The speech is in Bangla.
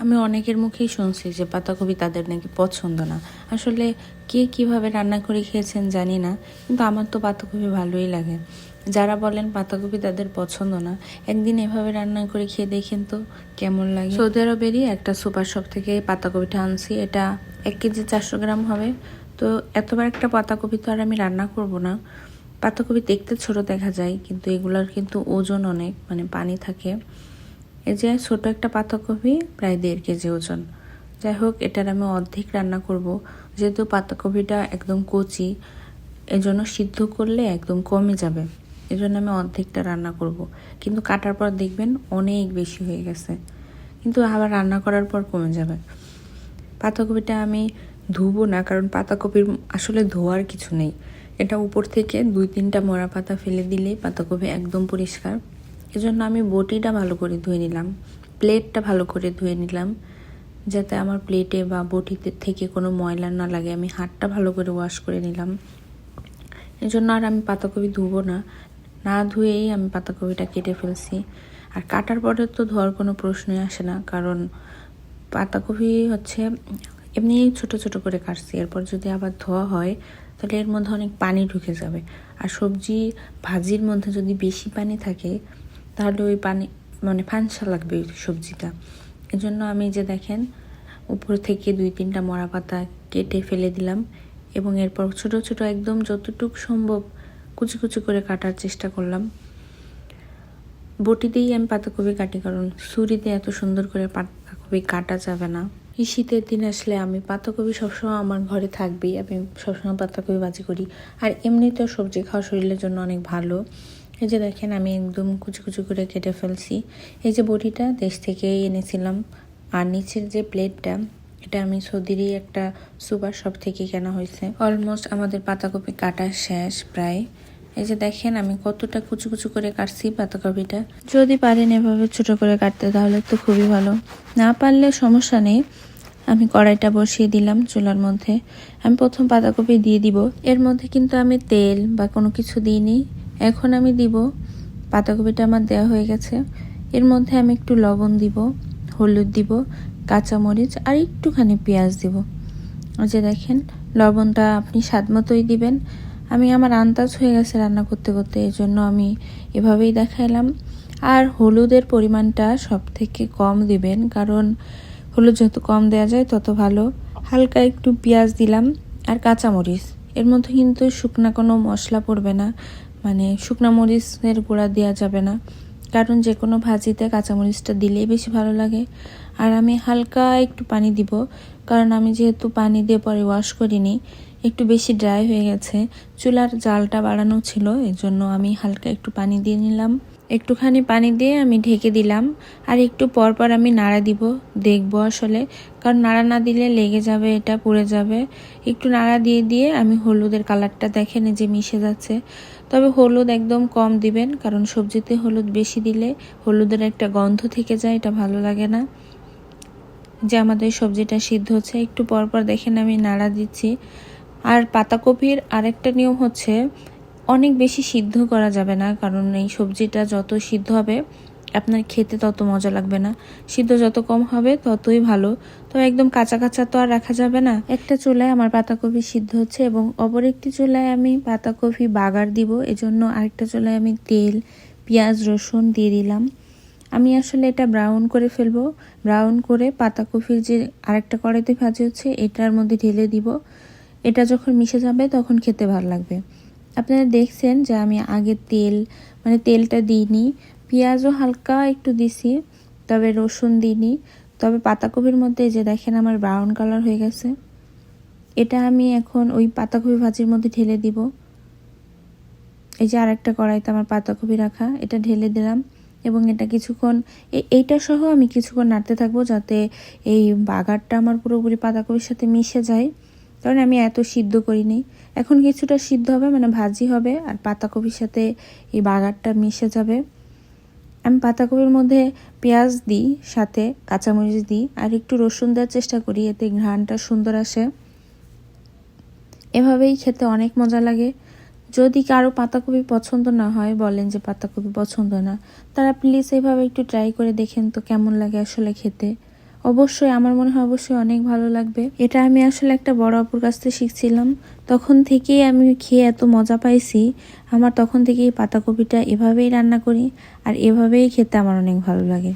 আমি অনেকের মুখেই শুনছি যে পাতাকপি তাদের নাকি পছন্দ না। আসলে কে কিভাবে রান্না করে খেয়েছেন জানি না, কিন্তু আমার তো পাতাকপি ভালোই লাগে। যারা বলেন পাতাকপি তাদের পছন্দ না, একদিন এভাবে রান্না করে খেয়ে দেখেন তো কেমন লাগে। সৌদি আরবেরই একটা সুপার শপ থেকে পাতাকপিটা আনছি। এটা 1 কেজি 400 গ্রাম হবে। তো এতবার একটা পাতাকপি তো আর আমি রান্না করব না। পাতাকপি দেখতে ছোট দেখা যায়, কিন্তু এগুলোর কিন্তু ওজন অনেক, মানে পানি থাকে। এই যে ছোট একটা পাতাকপি প্রায় 1.5 কেজি ওজন। যাই হোক, এটার আমি অর্ধেক রান্না করব, যেহেতু পাতাকপিটা একদম কচি, এজন্য সিদ্ধ করলে একদম কমে যাবে। এজন্য আমি অর্ধেকটা রান্না করব, কিন্তু কাটার পর দেখবেন অনেক বেশি হয়ে গেছে, কিন্তু আবার রান্না করার পর কমে যাবে। পাতাকপিটা আমি ধুবো না, কারণ পাতাকপির আসলে ধোয়ার কিছু নেই। এটা উপর থেকে 2-3টা মরা পাতা ফেলে দিলেই পাতাকপি একদম পরিষ্কার। এজন্য আমি বটিটা ভালো করে ধুয়ে নিলাম, প্লেটটা ভালো করে ধুয়ে নিলাম, যাতে আমার প্লেটে বা বটিতে থেকে কোনো ময়লা না লাগে। আমি হাতটা ভালো করে ওয়াশ করে নিলাম। এজন্য আর আমি পাতাকপি ধুবো না, না ধুয়েই আমি পাতাকপিটা কেটে ফেলছি। আর কাটার পরে তো ধোয়ার কোনো প্রশ্নই আসে না, কারণ পাতাকপি হচ্ছে এমনি ছোট ছোট করে কাটছি। এরপর যদি আবার ধোয়া হয় তাহলে এর মধ্যে অনেক পানি ঢুকে যাবে। আর সবজি ভাজির মধ্যে যদি বেশি পানি থাকে তাহলে ওই পানি মানে ফানসা লাগবে ওই সবজিটা। এজন্য আমি যে দেখেন উপর থেকে 2-3টা মরা পাতা কেটে ফেলে দিলাম, এবং এরপর ছোট ছোট একদম যতটুকু সম্ভব কুচি কুচি করে কাটার চেষ্টা করলাম। বটিতেই আমি পাতাকপি কাটি, কারণ ছুরিতে এত সুন্দর করে পাতাকপি কাটা যাবে না। এই শীতের দিন আসলে আমি পাতাকপি সবসময় আমার ঘরে থাকবেই, আমি সবসময় পাতাকপি ভাজি করি। আর এমনিতেও সবজি খাওয়া শরীরের জন্য অনেক ভালো। এই যে দেখেন আমি একদম কুচি কুচি করে কেটে ফেলছি। এই যে বটিটা দেশ থেকে এনেছিলাম, আর নিচের যে প্লেটটা এটা আমি সৌদিরই একটা সুপার শপ থেকে কেনা হয়েছে। অলমোস্ট আমাদের পাতাকপি কাটা শেষ প্রায়। এই যে দেখেন আমি কতটা কুচু কুচু করে কাটছি পাতাকপিটা। যদি পারেন এভাবে ছোট করে কাটতে তাহলে তো খুবই ভালো, না পারলে সমস্যা নেই। আমি কড়াইটা বসিয়ে দিলাম চুলার মধ্যে। আমি প্রথম পাতাকপি দিয়ে দিব, এর মধ্যে কিন্তু আমি তেল বা কোনো কিছু দিইনি। এখন আমি দিব, পাতাকপিটা আমার দেওয়া হয়ে গেছে। এর মধ্যে আমি একটু লবণ দিব, হলুদ দিব, কাঁচামরিচ আর একটুখানি পেঁয়াজ দিব। যে দেখেন লবণটা আপনি স্বাদ মতোই দিবেন। আমি আমার আন্দাজ হয়ে গেছে রান্না করতে করতে, এই জন্য আমি এভাবেই দেখাইলাম। আর হলুদের পরিমাণটা সব থেকে কম দিবেন, কারণ হলুদ যত কম দেওয়া যায় তত ভালো। হালকা একটু পেঁয়াজ দিলাম আর কাঁচামরিচ। এর মধ্যে কিন্তু শুকনা কোনো মশলা পড়বে না, মানে শুকনা মরিচের গুঁড়া দেওয়া যাবে না, কারণ যে কোনো ভাজিতে কাঁচামরিচটা দিলেই বেশি ভালো লাগে। আর আমি হালকা একটু পানি দিব, কারণ আমি যেহেতু পানি দিয়ে পরে ওয়াশ করিনি, একটু বেশি ড্রাই হয়ে গেছে। চুলার জালটা বাড়ানো ছিল, এর জন্য আমি হালকা একটু পানি দিয়ে নিলাম। একটুখানি পানি দিয়ে আমি ঢেকে দিলাম, আর একটু পর পর আমি নাড়া দিব, দেখবো আসলে, কারণ নাড়া না দিলে লেগে যাবে, এটা পুড়ে যাবে। একটু নাড়া দিয়ে দিয়ে আমি হলুদের কালারটা দেখেন যে মিশে যাচ্ছে। তবে হলুদ একদম কম দিবেন, কারণ সবজিতে হলুদ বেশি দিলে হলুদের একটা গন্ধ থেকে যায়, এটা ভালো লাগে না। যে আমাদের সবজিটা সিদ্ধ হচ্ছে, একটু পর পর দেখেন আমি নাড়া দিচ্ছি। আর পাতাকপির আরেকটা নিয়ম হচ্ছে অনেক বেশি সিদ্ধ করা যাবে না, কারণ এই সবজিটা যত সিদ্ধ হবে আপনার খেতে তত মজা লাগবে না। সিদ্ধ যত কম হবে ততই ভালো। তো একদম কাঁচা কাঁচা তো আর রাখা যাবে না। একটা চুলায় আমার পাতাকপি সিদ্ধ হচ্ছে এবং অপর একটি চুলায় আমি পাতাকপি বাগার দিব, এজন্য আরেকটা চুলায় আমি তেল, পেঁয়াজ, রসুন দিয়ে দিলাম। আমি আসলে এটা ব্রাউন করে ফেলবো। ব্রাউন করে পাতাকপির যে আরেকটা কড়াইতে ভাজি হচ্ছে এটার মধ্যে ঢেলে দিব। এটা যখন মিশে যাবে তখন খেতে ভালো লাগবে। আপনারা দেখছেন যে আমি আগে তেলটা দিইনি, পেঁয়াজও হালকা একটু দিছি, তবে রসুন দিইনি। তবে পাতাকপির মধ্যে যে দেখেন আমার ব্রাউন কালার হয়ে গেছে, এটা আমি এখন ওই পাতাকপি ভাজির মধ্যে ঢেলে দিব। এই যে আরেকটা কড়াইতে আমার পাতাকপি রাখা, এটা ঢেলে দিলাম এবং এটা কিছুক্ষণ এইটা সহ আমি কিছুক্ষণ নাড়তে থাকবো, যাতে এই বাগারটা আমার পুরোপুরি পাতাকপির সাথে মিশে যায়, কারণ আমি এত সিদ্ধ করিনি। এখন কিছুটা সিদ্ধ হবে, মানে ভাজি হবে, আর পাতাকপির সাথে এই বাগারটা মিশে যাবে। আমি পাতাকপির মধ্যে পেঁয়াজ দিই, সাথে কাঁচামরিচ দিই, আর একটু রসুন দেওয়ার চেষ্টা করি, এতে ঘ্রাণটা সুন্দর আসে। এভাবেই খেতে অনেক মজা লাগে। যদি কারো পাতাকপি পছন্দ না হয়, বলেন যে পাতাকপি পছন্দ না, তারা প্লিজ এভাবে একটু ট্রাই করে দেখেন তো কেমন লাগে আসলে খেতে। অবশ্যই আমার মনে হয় অবশ্যই অনেক ভালো লাগবে। এটা আমি আসলে একটা বড় আপুর কাছ থেকে শিখছিলাম, তখন থেকেই আমি খেয়ে এত মজা পাইছি। আমার তখন থেকেই পাতাকপিটা এভাবেই রান্না করি আর এভাবেই খেতে আমার অনেক ভালো লাগে।